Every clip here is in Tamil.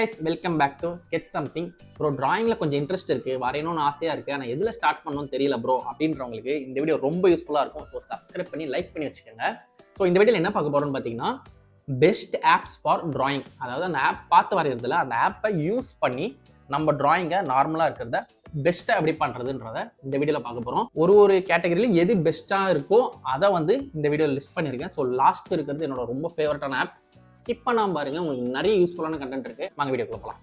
Guys, welcome back to sketch something. Bro, டிராயிங்கில் கொஞ்சம் இன்ட்ரெஸ்ட் இருக்குது, வரையணும்னு ஆசையாக இருக்குது, ஆனால் எதில் ஸ்டார்ட் பண்ணணும்னு தெரியல ப்ரோ அப்படின்றவங்களுக்கு இந்த வீடியோ ரொம்ப யூஸ்ஃபுல்லாக இருக்கும். ஸோ சப்ஸ்கிரைப் பண்ணி லைக் பண்ணி வச்சுக்கோங்க. ஸோ இந்த வீடியோவில் என்ன பார்க்க போகிறோம்னு பார்த்தீங்கன்னா, பெஸ்ட் ஆப்ஸ் ஃபார் டிராயிங். அதாவது அந்த ஆப் பார்த்து வரைகிறதுல அந்த ஆப்பை யூஸ் பண்ணி நம்ம டிராயிங்கை நார்மலாக இருக்கிறத பெஸ்ட்டாக எப்படி பண்ணுறதுன்றத இந்த வீடியோவில் பார்க்க போகிறோம். ஒரு கேட்டகரியிலும் எது பெஸ்ட்டாக இருக்கோ அதை வந்து இந்த வீடியோவில் லிஸ்ட் பண்ணியிருக்கேன். ஸோ லாஸ்ட் இருக்கிறது என்னோட ரொம்ப ஃபேவரட்டான ஆப். ஸ்கிப் பண்ணாமல் பாருங்க, உங்களுக்கு நிறைய யூஸ்ஃபுல்லான கண்டென்ட் இருக்கு. வாங்க வீடியோக்குள்ள போகலாம்.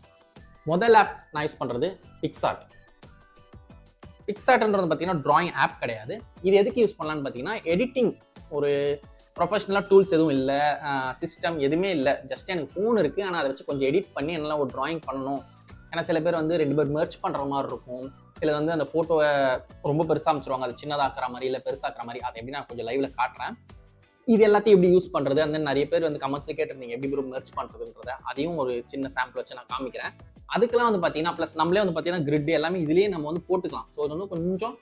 முதல் ஆப் நான் யூஸ் பண்றது பிக்சார்ட். பிக்சார்ட்ன்றது பார்த்தீங்கன்னா டிராயிங் ஆப் கிடையாது. இது எதுக்கு யூஸ் பண்ணலான்னு பார்த்தீங்கன்னா, எடிட்டிங் ஒரு ப்ரொஃபஷனலாக டூல்ஸ் எதுவும் இல்லை, சிஸ்டம் எதுவுமே இல்லை. ஜஸ்ட் எனக்கு ஃபோன் இருக்குது, ஆனால் அதை வச்சு கொஞ்சம் எடிட் பண்ணி என்னால் ஒரு டிராயிங் பண்ணணும். ஏன்னா சில பேர் வந்து 2 பேர் மெர்ச் பண்ணுற மாதிரி இருக்கும். சில வந்து அந்த ஃபோட்டோவை ரொம்ப பெருசாக அமைச்சிருவாங்க, அது சின்னதாக்குற மாதிரி இல்லை பெருசாக்குற மாதிரி. அதை எப்படி நான் கொஞ்சம் லைவ்ல காட்டுறேன். இது எல்லாத்தையும் எப்படி யூஸ் பண்ணுறது, அந்த நிறைய பேர் வந்து கமெண்ட்ஸில் கேட்டிருந்தீங்க எப்படி ப்ரோ மெர்ச் பண்ணுறதுன்றத. அதையும் ஒரு சின்ன சாம்பிள் வச்சு நான் காமிக்கிறேன். அதுக்கெல்லாம் வந்து பார்த்தீங்கன்னா ப்ளஸ் நம்மளே வந்து பார்த்தீங்கன்னா கிரிட் எல்லாமே இதுலேயே நம்ம வந்து போட்டுக்கலாம். ஸோ இது வந்து கொஞ்சம்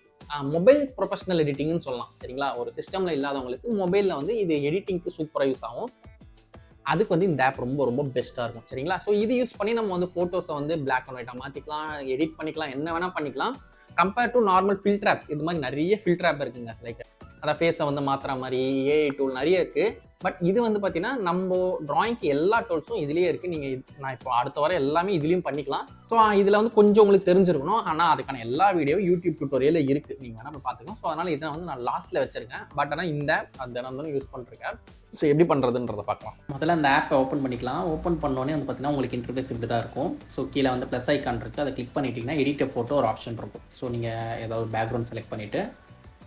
மொபைல் ப்ரொஃபஷனல் எடிட்டிங்னு சொல்லலாம். சரிங்களா, ஒரு சிஸ்டமில் இல்லாதவங்களுக்கு மொபைலில் வந்து இது எடிட்டிங்க்கு சூப்பராக யூஸ் ஆகும். அதுக்கு வந்து இந்த ஆப் ரொம்ப ரொம்ப பெஸ்ட்டாக இருக்கும். சரிங்களா, ஸோ இது யூஸ் பண்ணி நம்ம வந்து ஃபோட்டோஸை வந்து பிளாக் அண்ட் ஒயிட்டாக மாற்றிக்கலாம், எடிட் பண்ணிக்கலாம், என்ன வேணால் பண்ணிக்கலாம். Compare to normal filter apps, இது மாதிரி நிறைய ஃபில்டர் ஆப் இருக்குங்க. லைக் அதான் ஃபேஸை வந்து மாற்றுற மாதிரி ஏஐ டூல் நிறைய இருக்குது. பட் இது வந்து பார்த்தீங்கன்னா நம்ம டிராயிங்க்கு எல்லா டூல்ஸும் இதுலேயே இருக்குது. நீங்கள் நான் இப்போ அடுத்த வர எல்லாமே இதுலேயும் பண்ணிக்கலாம். ஸோ இதில் வந்து கொஞ்சம் உங்களுக்கு தெரிஞ்சிருக்கணும், ஆனால் அதுக்கான எல்லா வீடியோ யூடியூப் டியூட்டோரியல் இருக்குது, நீங்கள் வேணால் பார்த்துக்கலாம். ஸோ அதனால் இதை வந்து நான் லாஸ்ட்டில் வச்சுருக்கேன். பட் ஆனால் இந்த ஆப் தினம் தான் யூஸ் பண்ணிருக்கேன். ஸோ எப்படி பண்ணுறதுன்றதை பார்க்கலாம். முதல்ல அந்த ஆப்பை ஓப்பன் பண்ணிக்கலாம். ஓப்பன் பண்ணோன்னே வந்து பார்த்தீங்கன்னா உங்களுக்கு இன்டர்ஃபேஸ் இப்படி தான் இருக்கும். ஸோ கீழே வந்து ப்ளஸ் ஐக்கான் இருக்குது, அதை கிளிக் பண்ணிட்டீங்கன்னா எடிட் ஃபோட்டோ ஒரு ஆப்ஷன் இருக்கும். ஸோ நீங்கள் ஏதாவது பேக்ரவுண்ட் செலக்ட் பண்ணிவிட்டு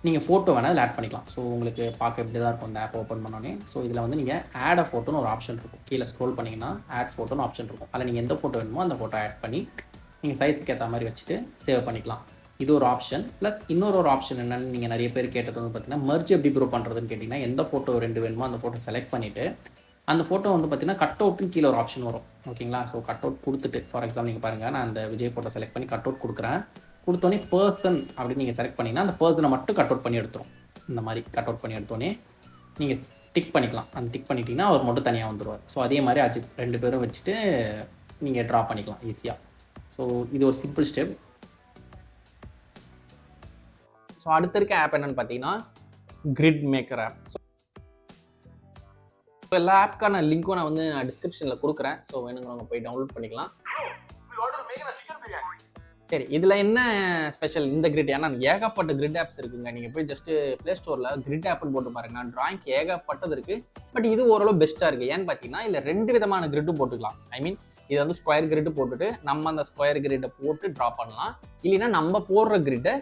நீங்கள் ஃபோட்டோ வேணால் இதில் ஆட் பண்ணிக்கலாம். ஸோ உங்களுக்கு பார்க்க இப்படி தான் இருக்கும் இந்த ஆப் ஓப்பன் பண்ணோன்னே. ஸோ இதில் வந்து நீங்கள் ஆட் அ ஃபோட்டோன்னு ஒரு ஆப்ஷன் இருக்கும். கீழே ஸ்க்ரோல் பண்ணிங்கன்னா ஆட் ஃபோட்டோன்னு ஆப்ஷன் இருக்கும். அதில் நீங்கள் எந்த ஃபோட்டோ வேணுமோ அந்த ஃபோட்டோ ஆட் பண்ணி நீங்கள் சைஸுக்கு ஏற்ற மாதிரி வச்சுட்டு சேவ் பண்ணிக்கலாம். இது ஒரு ஆப்ஷன். ப்ளஸ் இன்னொரு ஆப்ஷன் என்னென்னு நீங்கள் நிறைய பேர் கேட்டது வந்து பார்த்தீங்கன்னா, மெர்ஜ் எப்படி ப்ரோ பண்ணுறதுன்னு கேட்டிங்கன்னா, எந்த ஃபோட்டோ 2 வேணுமோ அந்த ஃபோட்டோ செலக்ட் பண்ணிவிட்டு அந்த ஃபோட்டோ வந்து பார்த்தீங்கன்னா கட் அவுட்டுன்னு கீழே ஒரு ஆப்ஷன் வரும். ஓகேங்களா, ஸோ கட் அவுட் கொடுத்துட்டு ஃபார் எக்ஸாம்பிள் நீங்கள் பாருங்கள், நான் அந்த விஜய் ஃபோட்டோ செலக்ட் பண்ணி கட் அவுட் கொடுக்குறேன். கொடுத்தோன்னே பர்சன் அப்படின்னு நீங்கள் செலக்ட் பண்ணிங்கன்னா அந்த பர்சனை மட்டும் கட் அவுட் பண்ணி எடுத்துரும். இந்த மாதிரி கட் அவுட் பண்ணி எடுத்தோன்னே நீங்கள் டிக் பண்ணிக்கலாம். அந்த டிக் பண்ணிட்டீங்கன்னா அவர் மட்டும் தனியாக வந்துடுவார். ஸோ அதே மாதிரி 2 பேரும் வச்சுட்டு நீங்கள் ட்ரா பண்ணிக்கலாம் ஈஸியாக. ஸோ இது ஒரு சிம்பிள் ஸ்டெப். ஸோ அடுத்த இருக்க ஆப் என்னன்னு பார்த்தீங்கன்னா கிரிட் மேக்கர் ஆப். ஸோ எல்லா ஆப்க்கான லிங்க்கும் நான் வந்து டிஸ்கிரிப்ஷனில் கொடுக்குறேன். ஸோ வேணுங்கிறவங்க போய் டவுன்லோட் பண்ணிக்கலாம். சரி, இதில் என்ன ஸ்பெஷல் இந்த கிரிட்? ஏன்னா ஏகப்பட்ட கிரிட் ஆப்ஸ் இருக்குங்க. நீங்கள் போய் ஜஸ்ட்டு ப்ளே ஸ்டோரில் கிரிட் ஆப்னு போட்டு பாருங்க. டிராயிங்க்கு ஏகப்பட்டது இருக்குது. பட் இது ஓரளவு பெஸ்ட்டாக இருக்குது. ஏன்னு பார்த்தீங்கன்னா இதில் 2 விதமான கிரிட்டும் போட்டுக்கலாம். ஐ மீன் இது வந்து ஸ்கொயர் கிரிட்டு போட்டுட்டு நம்ம அந்த ஸ்கொயர் கிரிட்டை போட்டு ட்ரா பண்ணலாம். இல்லைன்னா நம்ம போடுற கிரிட்டை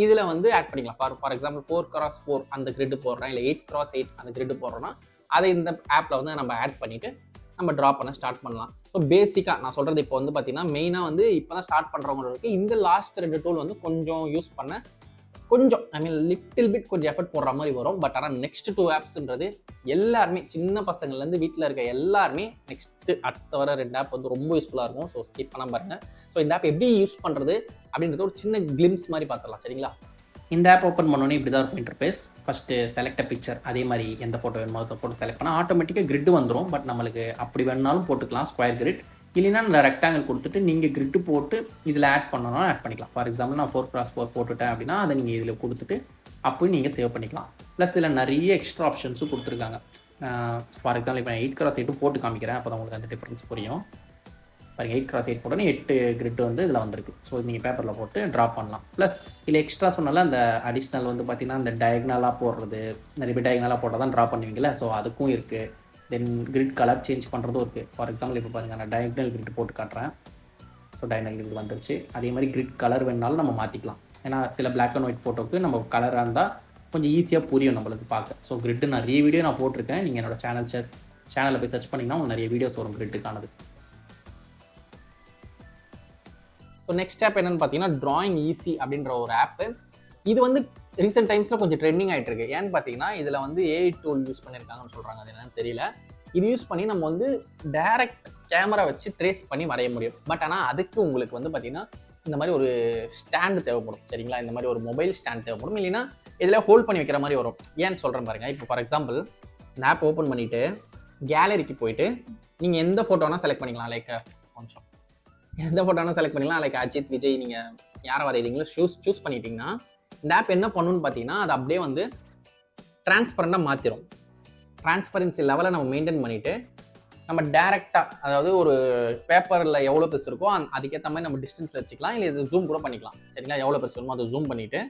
இதில் வந்து ஆட் பண்ணிக்கலாம். ஃபார் எக்ஸாம்பிள் 4x4 அந்த கிரிட்டு போடுறேன், இல்லை 8x8 அந்த கிரிட்டு போடுறோன்னா அதை இந்த ஆப்பில் வந்து நம்ம ஆட் பண்ணிவிட்டு நம்ம ட்ரா பண்ண ஸ்டார்ட் பண்ணலாம். ஸோ பேசிக்காக நான் சொல்கிறது இப்போ வந்து பார்த்தீங்கன்னா மெயினாக வந்து இப்போ தான் ஸ்டார்ட் பண்ணுறவங்களுக்கு இந்த லாஸ்ட் 2 டூல் வந்து கொஞ்சம் யூஸ் பண்ண கொஞ்சம் ஐ மீன் லிட்டில் பிட் கொஞ்சம் எஃபர்ட் போடுற மாதிரி வரும். பட் ஆனால் நெக்ஸ்ட் 2 ஆப்ஸ்ன்றது எல்லாருமே சின்ன பசங்கள்லேருந்து வீட்டில் இருக்க எல்லாருமே அடுத்த வர 2 ஆப் வந்து ரொம்ப யூஸ்ஃபுல்லாக இருக்கும். ஸோ ஸ்கிப் பண்ணாமல் பாருங்கள். ஸோ இந்த ஆப் எப்படி யூஸ் பண்ணுறது அப்படின்றது ஒரு சின்ன கிளிம்ஸ் மாதிரி பார்த்துடலாம். சரிங்களா, இந்த ஆப் ஓப்பன் பண்ணோன்னே இப்படி தான் இருக்கும் இன்டர்ஃபேஸ். ஃபஸ்ட்டு செலக்ட் பிக்சர், அதே மாதிரி எந்த ஃபோட்டோ வேணுமோ அந்த ஃபோட்டோ செலக்ட் பண்ணால் ஆட்டோமேட்டிக்காக கிரிட் வந்துடும். பட் நம்மளுக்கு அப்படி வேணுனாலும் போட்டுக்கலாம் ஸ்கொயர் கிரிட். இல்லைன்னா இந்த ரெக்டாங்கிள் கொடுத்துட்டு நீங்கள் கிரிட்டு போட்டு இதில் ஆட் பண்ணணும் ஆட் பண்ணிக்கலாம். ஃபார் எக்ஸாம்பிள் நான் 4x4 போட்டுட்டேன் அப்படின்னா அதை நீங்கள் இதில் கொடுத்துட்டு அப்போயும் நீங்கள் சேவ் பண்ணிக்கலாம். ப்ளஸ் இதில் நிறைய எக்ஸ்ட்ரா ஆப்ஷன்ஸும் கொடுத்துருக்காங்க. ஃபார் எக்ஸாம்பிள் இப்போ நான் 8x8 போட்டு காமிக்கிறேன், அப்போ தான் உங்களுக்கு அந்த டிஃப்ரென்ஸ் புரியும். பாருங்கள், 8x8 போட்டோன்னே 8 கிரிட் வந்து இதில் வந்திருக்கு. ஸோ நீங்கள் பேப்பரில் போட்டு ட்ரா பண்ணலாம். ப்ளஸ் இதில் எக்ஸ்ட்ரா சொன்னால அந்த அடிஷ்னல் வந்து பார்த்தீங்கன்னா இந்த டயக்னலாக போடுறது, நிறைய பேர் டயக்னலாக போட்டால் தான் ட்ரா பண்ணுவீங்களே, ஸோ அதுக்கும் இருக்குது. தென் கிரிட் கலர் சேஞ்ச் பண்ணுறதும் இருக்குது. ஃபார் எக்ஸாம்பிள் இப்போ பாருங்கள், நான் டயக்னல் கிரிட் போட்டு காட்டுறேன். ஸோ டயக்னல் கிரிட் வந்துருச்சு. அதே மாதிரி கிரிட் கலர் வேணுனாலும் நம்ம மாற்றிக்கலாம். ஏன்னா சில பிளாக் அண்ட் ஒயிட் ஃபோட்டோக்கு நம்ம கலராக இருந்தால் கொஞ்சம் ஈஸியாக புரியும் நம்மளுக்கு பார்க்க. ஸோ கிரிட்டு நிறைய வீடியோ நான் போட்டிருக்கேன். நீங்கள் என்னோட சேனலில் போய் சர்ச் பண்ணிங்கன்னா உங்களுக்கு நிறைய வீடியோஸ் வரும் கிரிட்டுக்கானது. ஸோ நெக்ஸ்ட் ஆப் என்னென்னு பார்த்தீங்கன்னா டிராயிங் ஈஸி அப்படின்ற ஒரு ஆப்பு. இது வந்து ரீசெண்ட் டைம்ஸில் கொஞ்சம் ட்ரெண்டிங் ஆகிட்டு இருக்கு. ஏன்னு பார்த்தீங்கன்னா இதில் வந்து ஏஐ டூல் யூஸ் பண்ணியிருக்காங்கன்னு சொல்கிறாங்க. அது என்னன்னு தெரியல. இது யூஸ் பண்ணி நம்ம வந்து டைரக்ட் கேமரா வச்சு ட்ரேஸ் பண்ணி வரைய முடியும். பட் ஆனால் அதுக்கு உங்களுக்கு வந்து பார்த்தீங்கன்னா இந்த மாதிரி ஒரு ஸ்டாண்டு தேவைப்படும். சரிங்களா, இந்த மாதிரி ஒரு மொபைல் ஸ்டாண்ட் தேவைப்படும். இல்லைன்னா இதில் ஹோல்ட் பண்ணி வைக்கிற மாதிரி வரும். ஏன்னு சொல்கிறேன் பாருங்கள். இப்போ ஃபார் எக்ஸாம்பிள் இந்த ஆப் ஓப்பன் பண்ணிவிட்டு கேலரிக்கு போயிட்டு நீங்கள் எந்த ஃபோட்டோனா செலக்ட் பண்ணிக்கலாம். லைக் கொஞ்சம் எந்த ஃபோட்டோனா செலக்ட் பண்ணிக்கலாம். லைக் அஜித், விஜய் நீங்கள் யாரை வரைகிறீங்களோ சூஸ் பண்ணிட்டீங்கன்னா இந்த ஆப் என்ன பண்ணுன்னு பார்த்தீங்கன்னா அது அப்படியே வந்து டிரான்ஸ்பரண்டாக மாற்றிடும். டிரான்ஸ்பரன்சி லெவலை நம்ம மெயின்டைன் பண்ணிவிட்டு நம்ம டேரெக்டாக, அதாவது ஒரு பேப்பரில் எவ்வளோ பெருசு இருக்கோ அதுக்கேற்ற மாதிரி நம்ம டிஸ்டன்ஸில் வச்சுக்கலாம். இல்லை இது ஜூம் கூட பண்ணிக்கலாம். சரிங்களா, எவ்வளோ பெருசு வேணுமோ அதை ஜூம் பண்ணிவிட்டு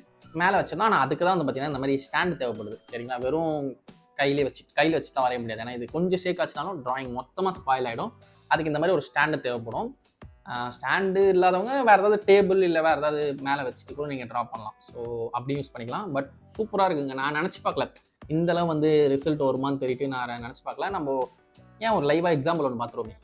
மேலே வச்சோம்னா. ஆனால் அதுக்கு தான் வந்து பார்த்தீங்கன்னா இந்த மாதிரி ஸ்டாண்டு தேவைப்படுது. சரிங்களா, வெறும் கையில் வச்சு தான் வரைய முடியாது. ஏன்னா இது கொஞ்சம் ஷேக் ஆச்சுனாலும் ட்ராயிங் மொத்தமாக ஸ்பாயில் ஆகிடும். அதுக்கு இந்த மாதிரி ஒரு ஸ்டாண்டு தேவைப்படும். ஸ்டாண்டு இல்லாதவங்க வேறு ஏதாவது டேபிள் இல்லை வேறு ஏதாவது மேலே வச்சுட்டு கூட நீங்கள் ட்ரா பண்ணலாம். ஸோ அப்படி யூஸ் பண்ணிக்கலாம். பட் சூப்பராக இருக்குங்க. நான் நினச்சி பார்க்கல இந்தளவு வந்து ரிசல்ட் வருமானு தெரிவிட்டு நான் நினச்சி பார்க்கல. நம்ம ஏன் ஒரு லைவாக எக்ஸாம்பிள் ஒன்று பார்த்துருவோமே.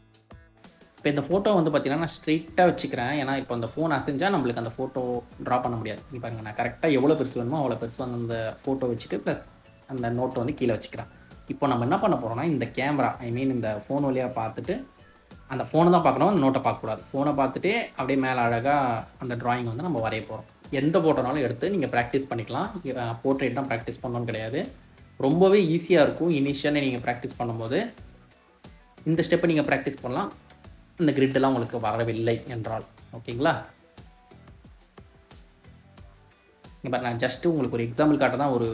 இப்போ இந்த ஃபோட்டோ வந்து பார்த்தீங்கன்னா நான் ஸ்ட்ரெயிட்டாக வச்சுக்கிறேன். ஏன்னா இப்போ அந்த ஃபோன் அசைஞ்சால் நம்மளுக்கு அந்த ஃபோட்டோ ட்ரா பண்ண முடியாது. இப்போ பாருங்க, நான் கரெக்டாக எவ்வளோ பெருசு வேணுமோ அவ்வளோ பெருசு வந்து அந்த ஃபோட்டோ வச்சுட்டு ப்ளஸ் அந்த நோட்டை வந்து கீழே வச்சுக்கிறேன். இப்போ நம்ம என்ன பண்ண போகிறோம்னா இந்த கேமரா இந்த ஃபோன் வழியாக பார்த்துட்டு அந்த ஃபோனை தான் பார்க்கணும், அந்த நோட்டை பார்க்கக்கூடாது. ஃபோனை பார்த்துட்டே அப்படியே மேலே அழகாக அந்த ட்ராயிங் வந்து நம்ம வரைய போகிறோம். எந்த ஃபோட்டோனாலும் எடுத்து நீங்கள் ப்ராக்டிஸ் பண்ணிக்கலாம். போர்ட்ரேட் தான் ப்ராக்டிஸ் பண்ணணும்னு கிடையாது. ரொம்பவே ஈஸியாக இருக்கும். இனிஷியலாக நீங்கள் ப்ராக்டிஸ் பண்ணும்போது இந்த ஸ்டெப்பை நீங்கள் ப்ராக்டிஸ் பண்ணலாம். இந்த கிரிட்டெல்லாம் உங்களுக்கு வரவில்லை என்றால் ஓகேங்களா. இப்போ நான் ஜஸ்ட்டு உங்களுக்கு ஒரு எக்ஸாம்பிள் காட்ட தான் ஒரு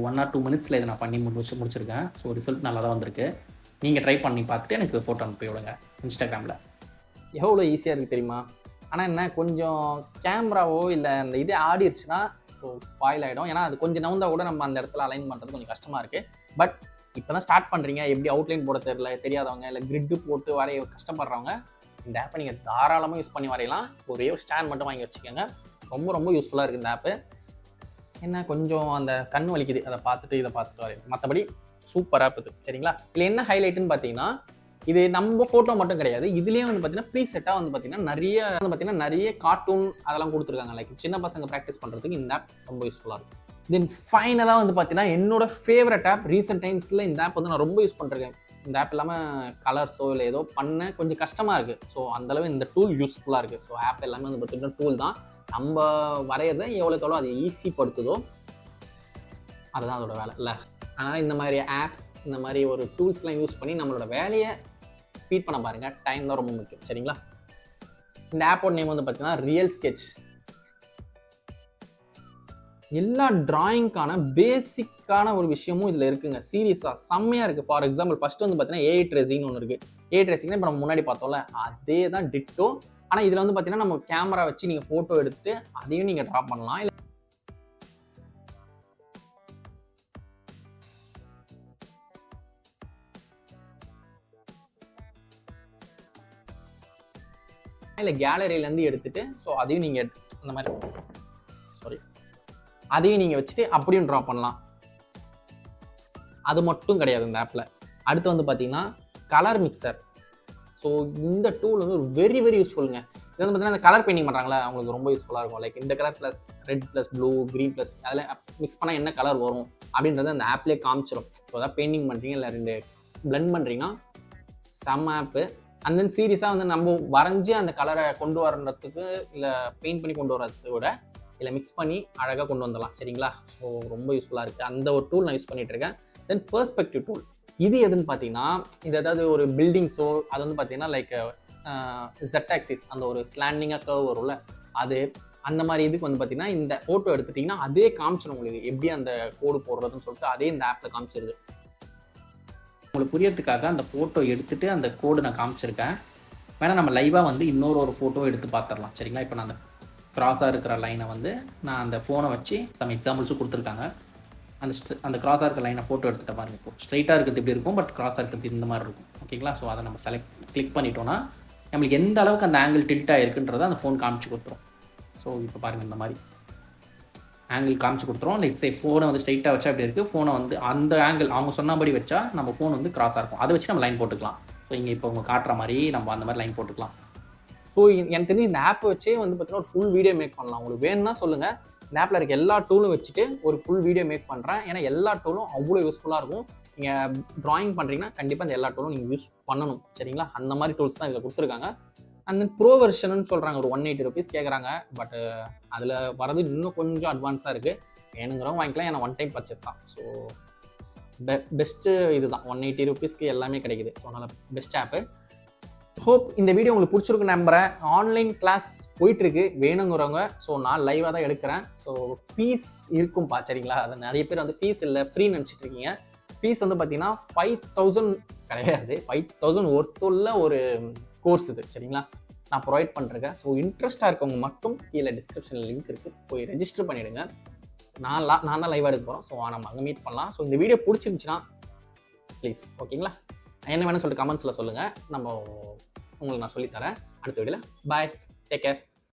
1 or 2 minutes இதை நான் பண்ணி முடிச்சிருக்கேன். ஸோ ரிசல்ட் நல்லா தான் வந்திருக்கு. நீங்கள் ட்ரை பண்ணி பார்த்துட்டு எனக்கு ஃபோட்டோ அனுப்பி விடுங்க இன்ஸ்டாகிராமில். எவ்வளோ ஈஸியாக இருக்குது தெரியுமா. ஆனால் என்ன கொஞ்சம் கேமராவோ இல்லை அந்த இதே ஆடிடுச்சுன்னா ஸோ ஸ்பாயில் ஆகிடும். ஏன்னா அது கொஞ்சம் நவுந்தால் கூட நம்ம அந்த இடத்துல அலைன் பண்ணுறது கொஞ்சம் கஷ்டமாக இருக்குது. பட் இப்போ தான் ஸ்டார்ட் பண்ணுறீங்க, எப்படி அவுட்லைன் போட தெரியாதவங்க இல்லை கிரிட்டு போட்டு வரைய கஷ்டப்படுறவங்க இந்த ஆப்பை நீங்கள் தாராளமாக யூஸ் பண்ணி வரையலாம். ஒரே ஒரு ஸ்டாண்ட் மட்டும் வாங்கி வச்சுக்கோங்க. ரொம்ப ரொம்ப யூஸ்ஃபுல்லாக இருக்குது இந்த ஆப்பு. என்ன கொஞ்சம் அந்த கண் வலிக்குது அதை பார்த்துட்டு இதை பார்த்துட்டு வரையும். மற்றபடி சூப்பர் ஆப் இது. சரிங்களா, இல்லை என்ன ஹைலைட்டுன்னு பார்த்தீங்கன்னா இது நம்ம ஃபோட்டோ மட்டும் கிடையாது. இதுலேயே வந்து பார்த்தீங்கன்னா ப்ரீசெட்டாக வந்து பார்த்தீங்கன்னா நிறைய கார்ட்டூன் அதெல்லாம் கொடுத்துருக்காங்க. லைக் சின்ன பசங்க ப்ராக்டிஸ் பண்ணுறதுக்கு இந்த ஆப் ரொம்ப யூஸ்ஃபுல்லாக இருக்கும். தென் ஃபைனலாக வந்து பார்த்தீங்கன்னா என்னோட ஃபேவரட் ஆப் ரீசெண்ட் டைம்ஸில் இந்த ஆப் வந்து நான் ரொம்ப யூஸ் பண்ணுறேன். இந்த ஆப் இல்லாமல் கலர்ஸோ இல்லை ஏதோ பண்ண கொஞ்சம் கஷ்டமாக இருக்குது. ஸோ அந்தளவு இந்த டூல் யூஸ்ஃபுல்லாக இருக்குது. ஸோ ஆப் எல்லாமே வந்து பார்த்தீங்கன்னா டூல் தான். நம்ம வரைகிறத எவ்வளோக்கு எவ்வளோ அது ஈஸிப்படுத்துதோ அதுதான் அதோட வேலை இல்லை. அதனால் இந்த மாதிரி ஆப்ஸ் இந்த மாதிரி ஒரு டூல்ஸ்லாம் யூஸ் பண்ணி நம்மளோட வேலையை ஸ்பீட் பண்ண பாருங்கள். டைம் தான் ரொம்ப முக்கியம். சரிங்களா, இந்த ஆப்போட நேம் வந்து பார்த்தீங்கன்னா ரியல் ஸ்கெட்ச். எல்லா டிராயிங்க்கான பேசிக்கான ஒரு விஷயமும் இதில் இருக்குங்க. சீரியஸாக செம்மையாக இருக்குது. ஃபார் எக்ஸாம்பிள் ஃபஸ்ட்டு வந்து பார்த்தீங்கன்னா ஏஐ ட்ரேசிங்னு ஒன்று இருக்குது. ஏஐ ட்ரேசிங்னா இப்போ நம்ம முன்னாடி பார்த்தோம்ல அதே தான் டிட்டோ. ஆனால் இதில் வந்து பார்த்தீங்கன்னா நம்ம கேமரா வச்சு நீங்கள் ஃபோட்டோ எடுத்து அதையும் நீங்கள் ட்ரா பண்ணலாம். இல்லை கேலரியிலேருந்து எடுத்துகிட்டு ஸோ அதையும் நீங்கள் அந்த மாதிரி அதையும் நீங்கள் வச்சுட்டு அப்படியும் ட்ரா பண்ணலாம். அது மட்டும் கிடையாது இந்த ஆப்பில். அடுத்து வந்து பார்த்தீங்கன்னா கலர் மிக்சர். ஸோ இந்த டூல் வந்து ஒரு வெரி வெரி யூஸ்ஃபுல்லுங்க. இது வந்து பார்த்தீங்கன்னா இந்த கலர் பெயிண்டிங் பண்ணுறாங்களா அவங்களுக்கு ரொம்ப யூஸ்ஃபுல்லாக இருக்கும். லைக் இந்த colour plus red plus blue green plus அதில் மிக்ஸ் பண்ணால் என்ன கலர் வரும் அப்படின்றத அந்த ஆப்லேயே காமிச்சிடும். ஸோ அதாவது பெயிண்டிங் பண்ணுறீங்க இல்லை ரெண்டு பிளெண்ட் பண்ணுறீங்கன்னா செம்ம ஆப்பு. அண்ட் தென் சீரியஸாக வந்து நம்ம வரைஞ்சி அந்த கலரை கொண்டு வரதுக்கு இல்லை பெயிண்ட் பண்ணி கொண்டு வரதை விட இல்லை மிக்ஸ் பண்ணி அழகாக கொண்டு வந்துடலாம். சரிங்களா, ஸோ ரொம்ப யூஸ்ஃபுல்லாக இருக்குது. அந்த ஒரு டூல் நான் யூஸ் பண்ணிகிட்டு இருக்கேன். தென் பெர்ஸ்பெக்டிவ் டூல் இது எதுன்னு பார்த்தீங்கன்னா இது ஏதாவது ஒரு பில்டிங்ஸோ அது வந்து பார்த்தீங்கன்னா லைக் ஜெட் ஆக்சிஸ் அந்த ஒரு ஸ்லாண்டிங்காக கர்வ் வரும்ல அது அந்த மாதிரி இதுக்கு வந்து பார்த்தீங்கன்னா இந்த ஃபோட்டோ எடுத்துட்டிங்கன்னா அதே காமிச்சிடும் உங்களுக்கு எப்படி அந்த கோடு போடுறதுன்னு சொல்லிட்டு அதே இந்த ஆப்பில் காமிச்சிருது. உங்களுக்கு புரியறதுக்காக அந்த ஃபோட்டோ எடுத்துகிட்டு அந்த கோடு நான் காமிச்சிருக்கேன். வேணால் நம்ம லைவாக வந்து இன்னொரு ஃபோட்டோ எடுத்து பார்த்துடலாம். சரிங்களா, இப்போ நான் அந்த கிராஸாக இருக்கிற லைனை வந்து நான் அந்த ஃபோனை வச்சு சம் எக்ஸாம்பிள்ஸும் கொடுத்துருக்காங்க. அந்த கிராஸாக இருக்கிற லைனை ஃபோட்டோ எடுத்துகிட்ட பாருங்க. இப்போ ஸ்ட்ரைட்டாக இருக்கிறது இப்படி இருக்கும், பட் கிராஸாக இருக்கிறது இந்த மாதிரி இருக்கும். ஓகேங்களா, ஸோ அதை நம்ம கிளிக் பண்ணிட்டோன்னா நம்மளுக்கு எந்த அளவுக்கு அந்த ஆங்கிள் டில்ட் ஆகிருக்குன்றதை அந்த ஃபோன் காமிச்சு கொடுத்துரும். ஸோ இப்போ பாருங்கள் இந்த மாதிரி ஆங்கிள் காமிச்சு கொடுத்துரும். லைக் சே ஃபோனை வந்து ஸ்ட்ரைட்டாக வச்சா அப்படி இருக்குது, ஃபோனை வந்து அந்த ஆங்கிள் அவங்க சொன்னபடி வச்சா நம்ம ஃபோன் வந்து கிராஸாக இருக்கும். அதை வச்சு நம்ம லைன் போட்டுக்கலாம். ஸோ இங்கே இப்போ அவங்க காட்டுற மாதிரி நம்ம அந்த மாதிரி லைன் போட்டுக்கலாம். ஸோ எனக்கு தெரிஞ்சு இந்த ஆப்பை வச்சே வந்து பார்த்தீங்கன்னா ஒரு ஃபுல் வீடியோ மேக் பண்ணலாம். உங்களுக்கு வேணும்னா சொல்லுங்கள். இந்த ஆப்பில் இருக்க எல்லா டூலும் வச்சுட்டு ஒரு ஃபுல் வீடியோ மேக் பண்ணுறேன். ஏன்னா எல்லா டூலும் அவ்வளோ யூஸ்ஃபுல்லாக இருக்கும். நீங்கள் ட்ராயிங் பண்ணுறீங்கன்னா கண்டிப்பாக இந்த எல்லா டூலும் நீங்கள் யூஸ் பண்ணணும். சரிங்களா, அந்த மாதிரி டூல்ஸ் தான் இதில் கொடுத்துருக்காங்க. அண்ட் தென் ப்ரோ வெர்ஷன்னு சொல்கிறாங்க, ஒரு 180 rupees கேட்குறாங்க. பட் அதில் வரது இன்னும் கொஞ்சம் அட்வான்ஸாக இருக்குது. வேணுங்கிறவங்க வாங்கிக்கலாம். ஏன்னா ஒன் டைம் பர்ச்சேஸ் தான். ஸோ பெஸ்ட்டு இது தான். 180 rupeesக்கு எல்லாமே கிடைக்குது. ஸோ அதனால் பெஸ்ட் ஆப்பு. ஹோப் இந்த வீடியோ உங்களுக்கு பிடிச்சிருக்கு நம்புறேன். ஆன்லைன் கிளாஸ் போயிட்டுருக்கு வேணுங்கிறவங்க. ஸோ நான் லைவாக தான் எடுக்கிறேன். ஸோ ஃபீஸ் இருக்கும்பா சரிங்களா? அது நிறைய பேர் வந்து ஃபீஸ் இல்லை ஃப்ரீன்னு நினச்சிட்டு இருக்கீங்க. ஃபீஸ் வந்து பார்த்தீங்கன்னா 5000 கிடையாது, 5000 ஒர்த்துள்ள ஒரு கோர்ஸ் இது சரிங்களா? நான் ப்ரொவைட் பண்ணுறேன். ஸோ இன்ட்ரெஸ்ட்டாக இருக்கவங்க மட்டும் கீழே டிஸ்கிரிப்ஷனில் லிங்க் இருக்குது, போய் ரெஜிஸ்டர் பண்ணிவிடுங்க. நான் தான் லைவாக எடுக்க போகிறோம். ஸோ நம்ம அங்கே மீட் பண்ணலாம். ஸோ இந்த வீடியோ பிடிச்சிருந்துச்சுன்னா ப்ளீஸ் ஓகேங்களா, என்ன வேணும்னு சொல்லிட்டு கமெண்ட்ஸில் சொல்லுங்கள். உங்களுக்கு நான் சொல்லித்தரேன் அடுத்த வீடியோவில். பாய், டேக் கேர்.